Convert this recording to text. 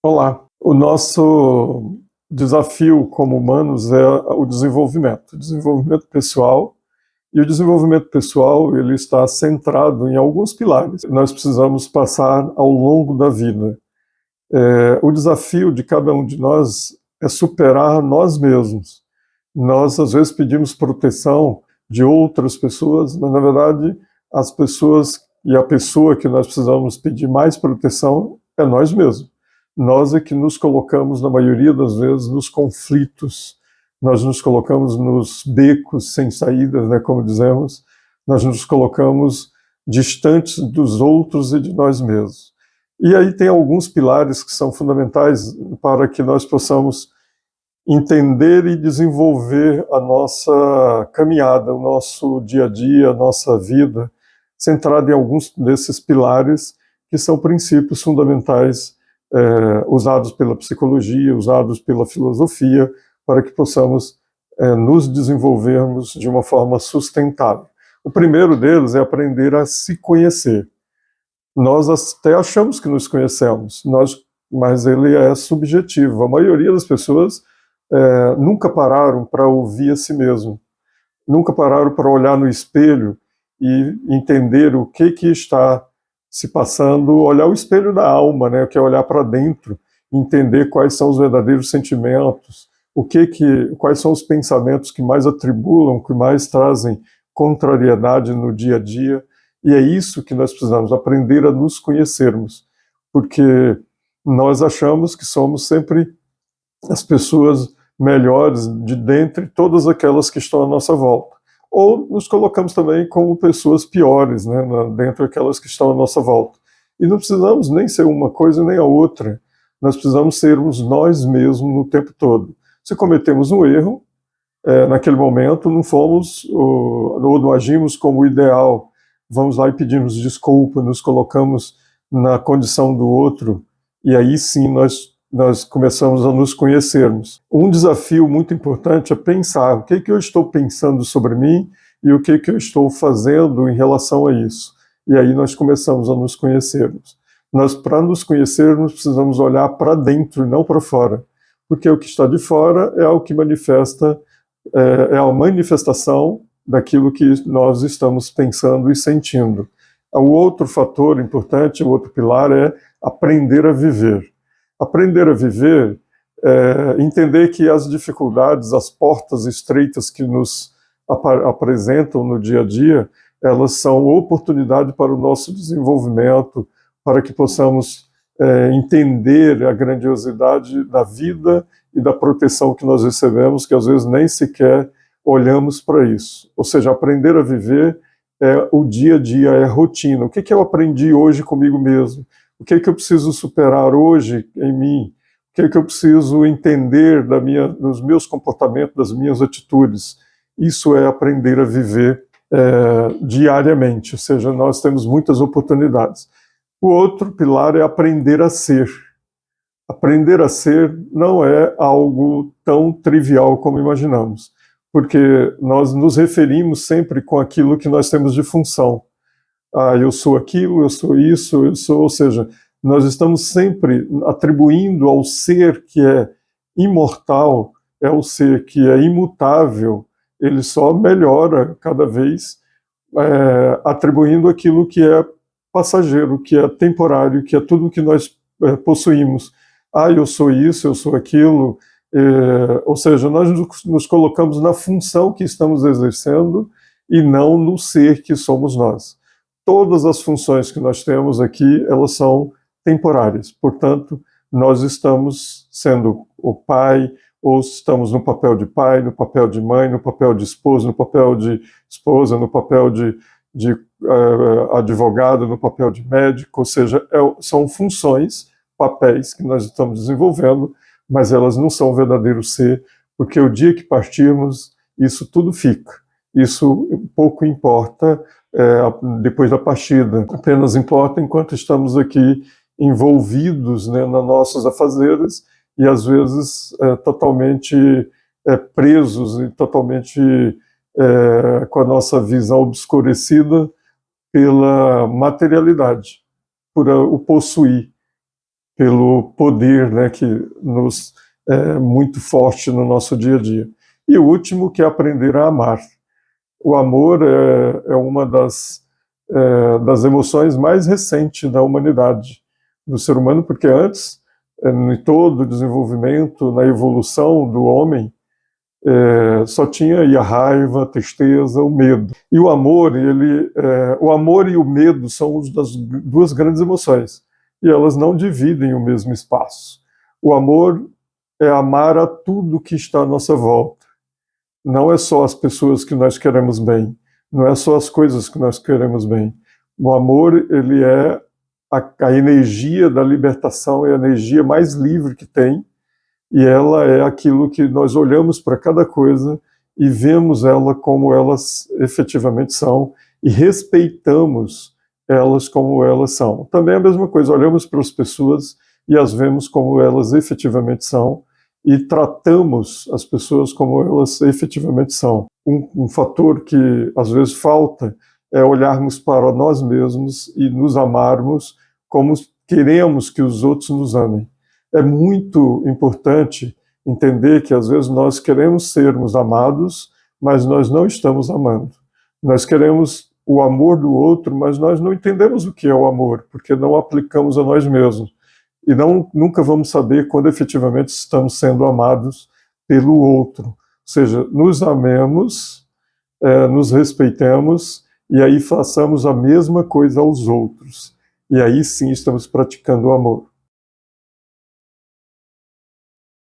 Olá, o nosso desafio como humanos é o desenvolvimento pessoal, e o desenvolvimento pessoal ele está centrado em alguns pilares que nós precisamos passar ao longo da vida. O desafio de cada um de nós é superar nós mesmos. Nós, às vezes, pedimos proteção de outras pessoas, mas, na verdade, as pessoas e a pessoa que nós precisamos pedir mais proteção é nós mesmos. Nós é que nos colocamos, na maioria das vezes, nos conflitos, nós nos colocamos nos becos sem saídas, né, como dizemos, nós nos colocamos distantes dos outros e de nós mesmos. E aí tem alguns pilares que são fundamentais para que nós possamos entender e desenvolver a nossa caminhada, o nosso dia a dia, a nossa vida, centrada em alguns desses pilares que são princípios fundamentais usados pela psicologia, usados pela filosofia, para que possamos nos desenvolvermos de uma forma sustentável. O primeiro deles é aprender a se conhecer. Nós até achamos que nos conhecemos, mas ele é subjetivo. A maioria das pessoas nunca pararam para ouvir a si mesmo, nunca pararam para olhar no espelho e entender o que está se passando, olhar o espelho da alma, né, que é olhar para dentro, entender quais são os verdadeiros sentimentos, quais são os pensamentos que mais atribulam, que mais trazem contrariedade no dia a dia. E é isso que nós precisamos, aprender a nos conhecermos, porque nós achamos que somos sempre as pessoas melhores de dentre todas aquelas que estão à nossa volta. Ou nos colocamos também como pessoas piores, né, dentro daquelas que estão à nossa volta. E não precisamos nem ser uma coisa nem a outra. Nós precisamos sermos nós mesmos no tempo todo. Se cometemos um erro, naquele momento não fomos, ou não agimos como o ideal, vamos lá e pedimos desculpa, nos colocamos na condição do outro, e aí sim nós começamos a nos conhecermos. Um desafio muito importante é pensar o que eu estou pensando sobre mim e o que eu estou fazendo em relação a isso. E aí nós começamos a nos conhecermos. Para nos conhecermos, precisamos olhar para dentro e não para fora, porque o que está de fora é o que manifesta, é a manifestação daquilo que nós estamos pensando e sentindo. O outro fator importante, o outro pilar é aprender a viver. Aprender a viver é entender que as dificuldades, as portas estreitas que nos apresentam no dia a dia, elas são oportunidade para o nosso desenvolvimento, para que possamos entender a grandiosidade da vida e da proteção que nós recebemos, que às vezes nem sequer olhamos para isso. Ou seja, aprender a viver é o dia a dia, é a rotina. O que eu aprendi hoje comigo mesmo? O que eu preciso superar hoje em mim? O que eu preciso entender dos meus comportamentos, das minhas atitudes? Isso é aprender a viver diariamente, ou seja, nós temos muitas oportunidades. O outro pilar é aprender a ser. Aprender a ser não é algo tão trivial como imaginamos, porque nós nos referimos sempre com aquilo que nós temos de função. Eu sou aquilo, eu sou isso, ou seja, nós estamos sempre atribuindo ao ser que é imortal, é o ser que é imutável, ele só melhora cada vez, atribuindo aquilo que é passageiro, que é temporário, que é tudo que nós possuímos. Eu sou isso, eu sou aquilo, ou seja, nós nos colocamos na função que estamos exercendo e não no ser que somos nós. Todas as funções que nós temos aqui, elas são temporárias. Portanto, nós estamos sendo o pai, ou estamos no papel de pai, no papel de mãe, no papel de esposo, no papel de esposa, no papel de advogado, no papel de médico, ou seja, são funções, papéis que nós estamos desenvolvendo, mas elas não são o verdadeiro ser, porque o dia que partirmos, isso tudo fica. Isso pouco importa depois da partida, apenas importa enquanto estamos aqui envolvidos, né, nos nossos afazeres e às vezes totalmente presos e totalmente com a nossa visão obscurecida pela materialidade, por o possuir. pelo poder, né, que nos é muito forte no nosso dia a dia. E o último, que é aprender a amar. O amor é uma das emoções mais recentes da humanidade, do ser humano, porque antes, em todo o desenvolvimento, na evolução do homem, só tinha aí a raiva, a tristeza, o medo. E o amor, o amor e o medo são das duas grandes emoções, e elas não dividem o mesmo espaço. O amor é amar a tudo que está à nossa volta. Não é só as pessoas que nós queremos bem, não é só as coisas que nós queremos bem. O amor, ele é a energia da libertação, é a energia mais livre que tem, e ela é aquilo que nós olhamos para cada coisa e vemos ela como elas efetivamente são e respeitamos elas como elas são. Também é a mesma coisa, olhamos para as pessoas e as vemos como elas efetivamente são e tratamos as pessoas como elas efetivamente são. Um fator que às vezes falta é olharmos para nós mesmos e nos amarmos como queremos que os outros nos amem. É muito importante entender que às vezes nós queremos sermos amados, mas nós não estamos amando. Nós queremos o amor do outro, mas nós não entendemos o que é o amor, porque não aplicamos a nós mesmos. E nunca vamos saber quando efetivamente estamos sendo amados pelo outro. Ou seja, nos amemos, nos respeitemos, e aí façamos a mesma coisa aos outros. E aí sim estamos praticando o amor.